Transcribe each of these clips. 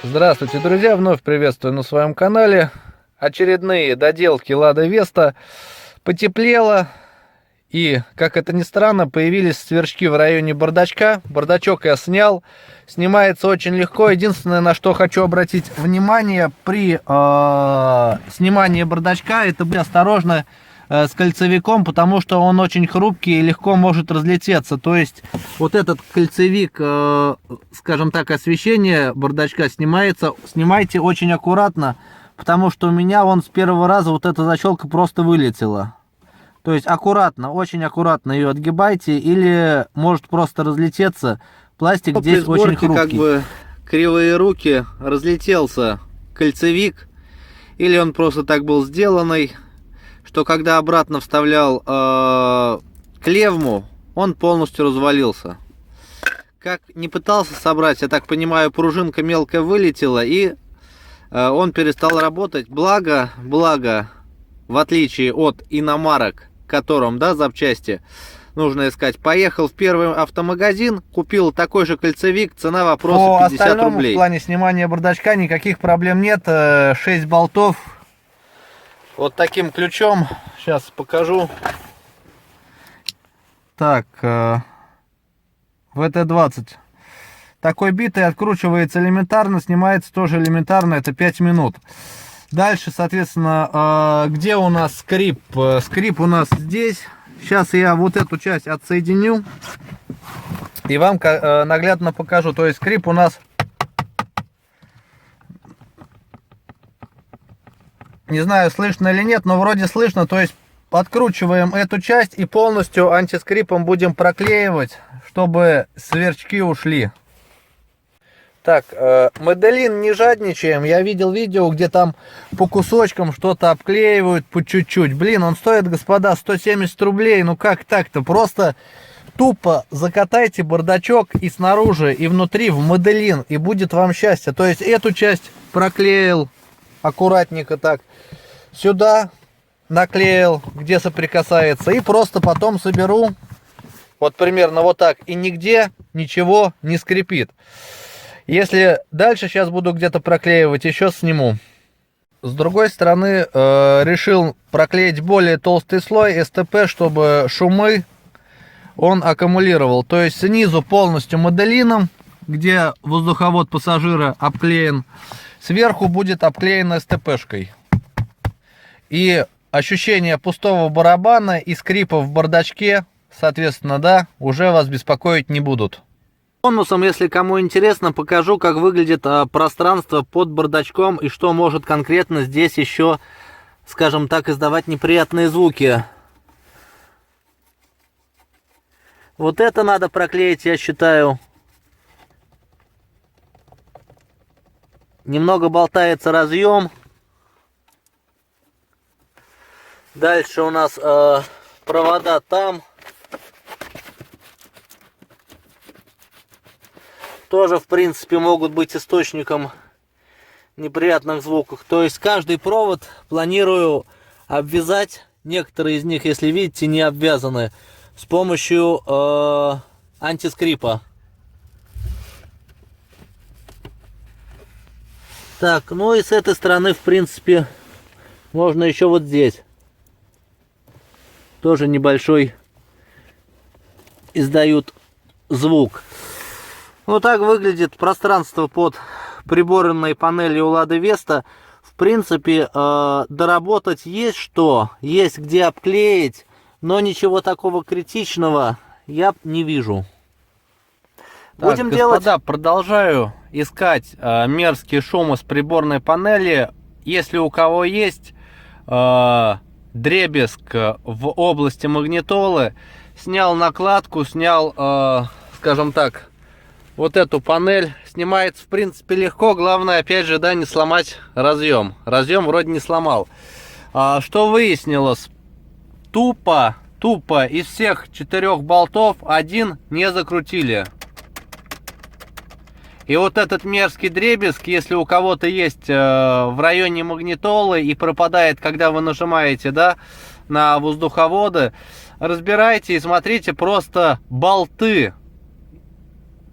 Здравствуйте, друзья! Вновь приветствую на своем канале. Очередные доделки Лада Веста. Потеплело. И, как это ни странно, появились сверчки в районе бардачка. Бардачок я снял. Снимается очень легко. Единственное, на что хочу обратить внимание при снимании бардачка, это быть осторожно с кольцевиком, потому что он очень хрупкий и легко может разлететься. То есть вот этот кольцевик, скажем так, освещение бардачка снимайте очень аккуратно, потому что у меня он с первого раза вот эта защелка просто вылетела. То есть аккуратно, очень аккуратно ее отгибайте, или может просто разлететься. Пластик здесь очень хрупкий. Как бы кривые руки, разлетелся кольцевик, или он просто так был сделанный, что когда обратно вставлял клевму, он полностью развалился. Как не пытался собрать, я так понимаю, пружинка мелкая вылетела, и он перестал работать. Благо, в отличие от иномарок, которым, да, запчасти нужно искать, поехал в первый автомагазин, купил такой же кольцевик, цена вопроса 50 рублей. В плане снимания бардачка никаких проблем нет. 6 болтов. Вот таким ключом. Сейчас покажу. Так, ВТ-20. Такой битый откручивается элементарно, снимается тоже элементарно, это 5 минут. Дальше, соответственно, где у нас скрип? Скрип у нас здесь. Сейчас я вот эту часть отсоединю и вам наглядно покажу. То есть скрип у нас, не знаю, слышно или нет, но вроде слышно. То есть подкручиваем эту часть и полностью антискрипом будем проклеивать, чтобы сверчки ушли. Так, Моделин не жадничаем. Я видел видео, где там по кусочкам что-то обклеивают по чуть-чуть. Блин, он стоит, господа, 170 рублей. Ну как так-то? Просто тупо закатайте бардачок и снаружи, и внутри в Моделин, и будет вам счастье. То есть эту часть проклеил аккуратненько так. Сюда наклеил, где соприкасается. И просто потом соберу. Вот примерно вот так. И нигде ничего не скрипит. Если дальше сейчас буду где-то проклеивать, еще сниму. С другой стороны, решил проклеить более толстый слой СТП, чтобы шумы он аккумулировал. То есть снизу полностью моделином, где воздуховод пассажира обклеен. Сверху будет обклеен СТПшкой. И ощущение пустого барабана и скрипа в бардачке, соответственно, да, уже вас беспокоить не будут. Бонусом, если кому интересно, покажу, как выглядит пространство под бардачком и что может конкретно здесь еще, скажем так, издавать неприятные звуки. Вот это надо проклеить, я считаю. Немного болтается разъем. Дальше у нас провода там. Тоже, в принципе, могут быть источником неприятных звуков. То есть каждый провод планирую обвязать. Некоторые из них, если видите, не обвязаны, с помощью антискрипа. Так, ну и с этой стороны, в принципе, можно еще вот здесь. Тоже небольшой издают звук. Вот так выглядит пространство под приборной панелью у Лады Веста. В принципе, доработать есть что, есть где обклеить, но ничего такого критичного я не вижу. Будем делать. Продолжаю искать мерзкие шумы с приборной панели. Если у кого есть дребезг в области магнитолы, снял накладку, снял, скажем так, вот эту панель. Снимается, в принципе, легко. Главное, опять же, да, не сломать разъем. Разъем вроде не сломал. Что выяснилось? Тупо из всех 4 болтов один не закрутили. И вот этот мерзкий дребезг, если у кого-то есть в районе магнитолы и пропадает, когда вы нажимаете, да, на воздуховоды, разбирайте и смотрите просто болты.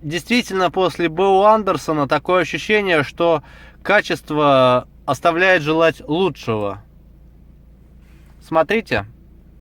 действительно после БУ Андерсона такое ощущение, что качество оставляет желать лучшего. Смотрите.